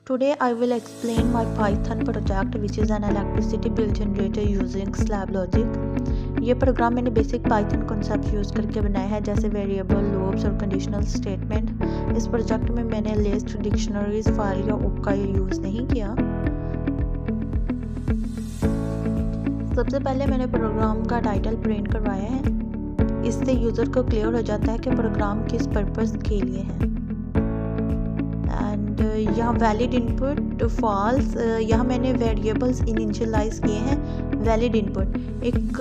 Today I will explain my Python project which is an electricity bill generator using slab logic। ये programme मैंने basic Python concept use करके बनाया है, जैसे variable, loops और conditional statement. इस project में मैंने लिस्ट, डिक्शनरीज, फाइल या ओप का यूज़ नहीं किया। सबसे पहले मैंने प्रोग्राम का टाइटल प्रिंट करवाया है। इससे यूज़र को क्लियर हो जाता है कि प्रोग्राम किस पर्पस के लिए है। यहाँ वैलिड इनपुट फॉल्स, यहाँ मैंने वेरिएबल्स इनिशियलाइज किए हैं। वैलिड इनपुट एक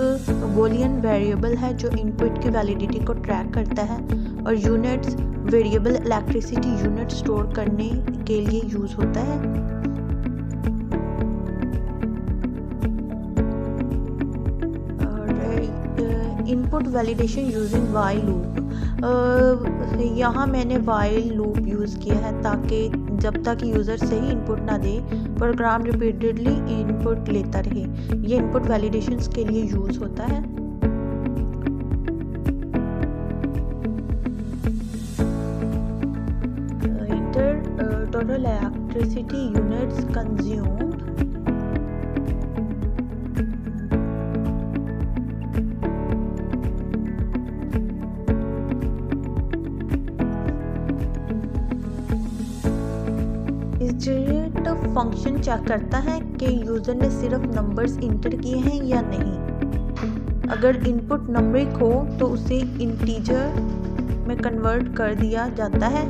बूलियन वेरिएबल है जो इनपुट की वैलिडिटी को ट्रैक करता है, और units variable electricity unit store करने के लिए यूज़ होता है। और input validation using while loop, यहाँ मैंने व्हाइल लूप यूज़ किया है ताकि जब तक यूज़र सही इनपुट ना दे प्रोग्राम रिपीटेडली इनपुट लेता रहे। ये इनपुट वैलिडेशंस के लिए यूज़ होता है। Enter total electricity units consumed, generate function check करता है कि यूज़र ने सिर्फ नंबर्स इंटर किए हैं या नहीं। अगर इनपुट नंबरिक हो तो उसे इंटीजर में कन्वर्ट कर दिया जाता है।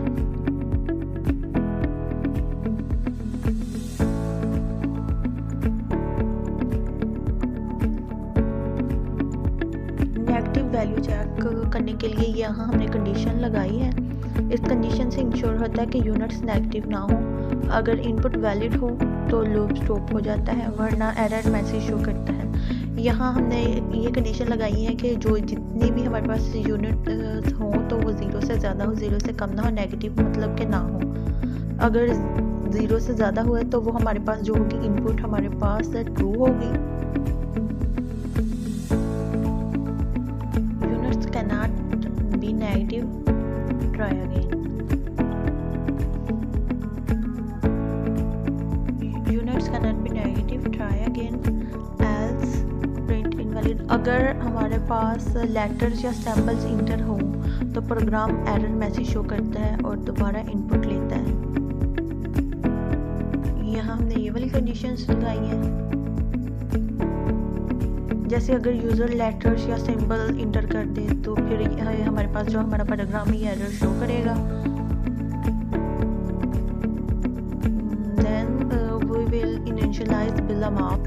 नेगेटिव वैल्यू चेक करने के लिए यहाँ हमने कंडीशन लगाई है। इस कंडीशन से इंश्योर होता है कि यूनिट्स नेगेटिव ना हो। अगर इनपुट वैलिड हो तो लूप स्टॉप हो जाता है, वरना एरर मैसेज शो करता है। यहाँ हमने ये कंडीशन लगाई है कि जो जितनी भी हमारे पास यूनिट हो तो वो 0 से ज़्यादा हो, 0 से कम ना हो। नेगेटिव मतलब कि ना हो। अगर 0 से ज़्यादा हुआ तो वो हमारे पास जो होगी इनपुट हमारे पास ट्रू होगी। Units can not be negative, try again. Units cannot be negative, try again, else print invalid। अगर हमारे पास लेटर्स या सैम्पल्स इंटर हो तो प्रोग्राम एरर मैसेज शो करता है और दोबारा इनपुट लेता है। यहाँ हमने ये वाली कंडीशंस लगाई हैं, जैसे अगर यूज़र लेटर्स या सिंबल इंटर कर दे तो फिर हमारे पास जो हमारा प्रोग्राम ही एरर शो करेगा। Initialize bill amount,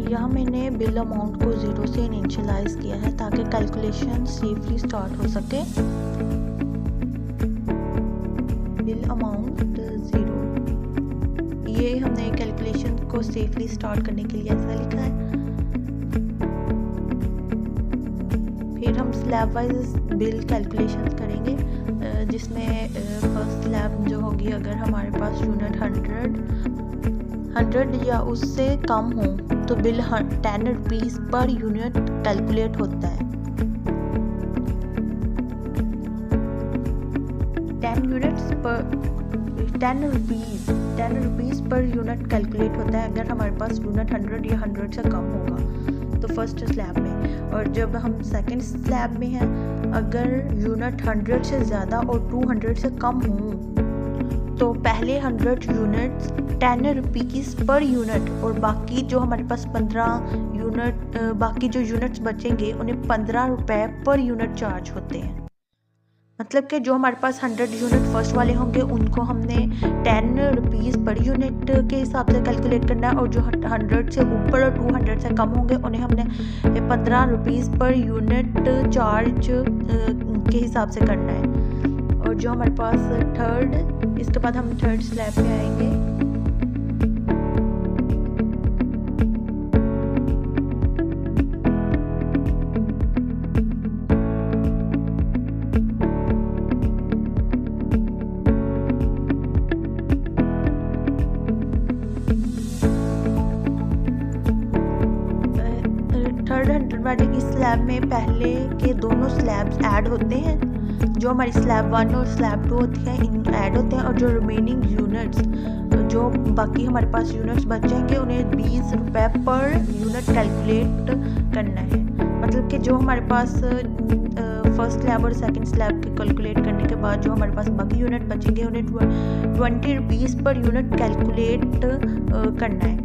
यहाँ मैंने बिल अमाउंट को 0 से इनिशियलाइज किया है ताकि कैलकुलेशन सेफली स्टार्ट हो सके। बिल अमाउंट 0, ये हमने कैलकुलेशन को सेफली स्टार्ट करने के लिए ऐसा लिखा है। फिर हम स्लैब वाइज बिल कैलकुलेशन करेंगे, जिसमें फर्स्ट स्लैब जो होगी, अगर हमारे पास यूनिट 100 या उससे कम हो तो bill 10 rupees per unit calculate होता है। 10 रुपीज़ पर यूनिट कैलकुलेट होता है अगर हमारे पास यूनिट 100 या 100 से कम होगा तो फर्स्ट स्लैब में। और जब हम सेकंड स्लैब में हैं, अगर यूनिट 100 से ज़्यादा और 200 से कम हों तो पहले 100 यूनिट्स 10 रुपीज़ पर यूनिट, और बाकी जो हमारे पास 15 यूनिट बाकी जो यूनिट्स बचेंगे उन्हें 15 रुपये पर यूनिट चार्ज होते हैं। मतलब कि जो हमारे पास 100 यूनिट फर्स्ट वाले होंगे उनको हमने 10 रुपीज़ पर यूनिट के हिसाब से कैलकुलेट करना है, और जो 100 से ऊपर और 200 से कम होंगे उन्हें हमने 15 रुपीज़ पर यूनिट चार्ज के हिसाब से करना है। और जो हमारे पास थर्ड, इसके बाद हम थर्ड स्लैब पे आएंगे। थर्ड 100 वाले इस स्लैब में पहले के दोनों स्लैब्स ऐड होते हैं जो हमारी स्लैब 1 और स्लैब 2 होती है इन ऐड होते हैं, और जो रिमेनिंग यूनिट्स, जो बाकी हमारे पास यूनिट्स बच जाएंगे, उन्हें 20 रुपये पर यूनिट कैलकुलेट करना है। मतलब कि जो हमारे पास फर्स्ट स्लैब और सेकंड स्लैब के कैलकुलेट करने के बाद जो हमारे पास बाकी यूनिट बचेंगे, उन्हें 20 रुपीज़ पर यूनिट कैलकुलेट करना है।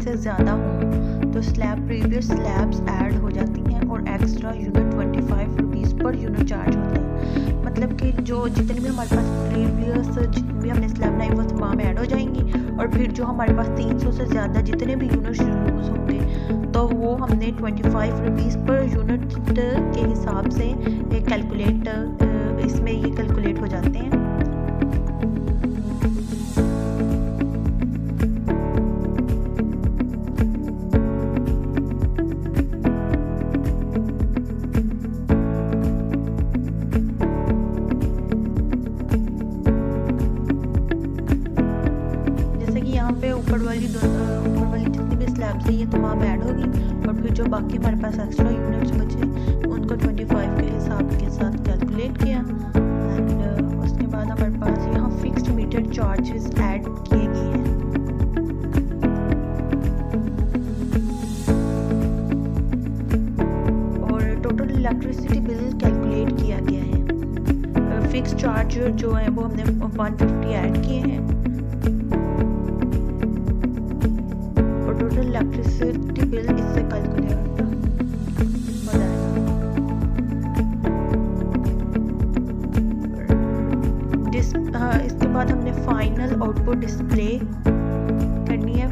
से ज़्यादा हो तो प्रीवियस स्लैब्स ऐड हो जाती हैं और extra unit 25 rupees per unit charge होते हैं। मतलब कि जो जितने भी हमारे पास प्रीवियस जितनी भी हमने स्लैब बनाई वो तमाम ऐड हो जाएंगी, और फिर जो हमारे पास 300 से ज़्यादा जितने भी यूनिट यूज़ होंगे तो वो हमने 25 रुपीज़ पर यूनिट के हिसाब से कैलकुलेट इसमें ये कैलकुलेट हो जाते हैं। ऊपर वाली जितनी भी स्लैब्स है ये तमाम ऐड होगी, और फिर जो बाकी हमारे पास एक्स्ट्रा यूनिट्स बचे उनको 25 के हिसाब के साथ कैलकुलेट किया, एंड उसके बाद हमारे पास यहाँ फिक्स्ड मीटर चार्जेस ऐड किए गए हैं। और टोटल इलेक्ट्रिसिटी बिल कैलकुलेट किया गया है। फिक्स्ड चार्ज जो है वो हमने 150 ऐड किए हैं। इलेक्ट्रिसिटी बिल इससे कैलकुलेट हो जाएगा। इसके बाद हमने फाइनल आउटपुट डिस्प्ले करनी है।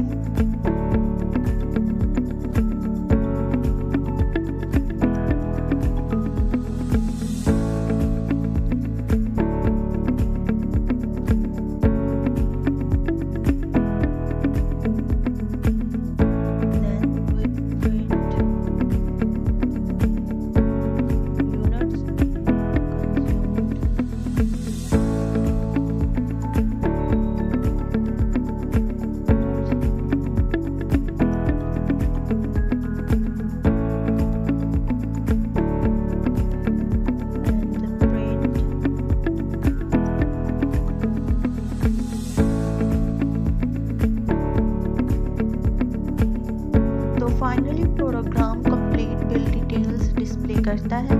Finally program complete bill details display करता है,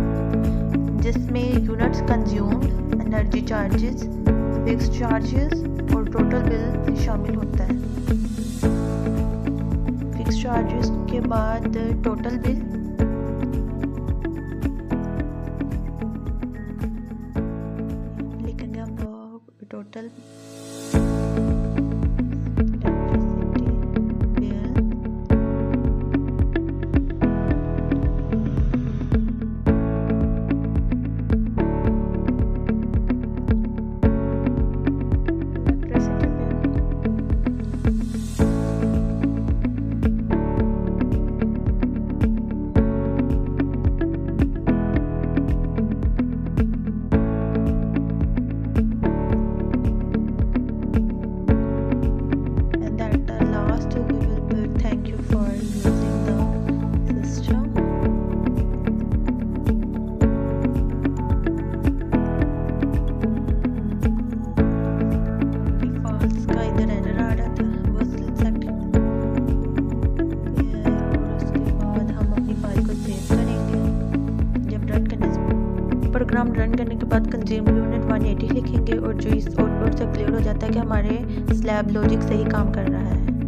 जिसमें units consumed, energy charges, fixed charges और टोटल बिल शामिल होता है। फिक्स्ड चार्जेस के बाद टोटल बिल, लिखेंगे हम लोग टोटल प्रोग्राम रन करने के बाद कंज्यूम यूनिट 180 लिखेंगे, और जो इस आउटपुट से क्लियर हो जाता है कि हमारे स्लैब लॉजिक सही काम कर रहा है।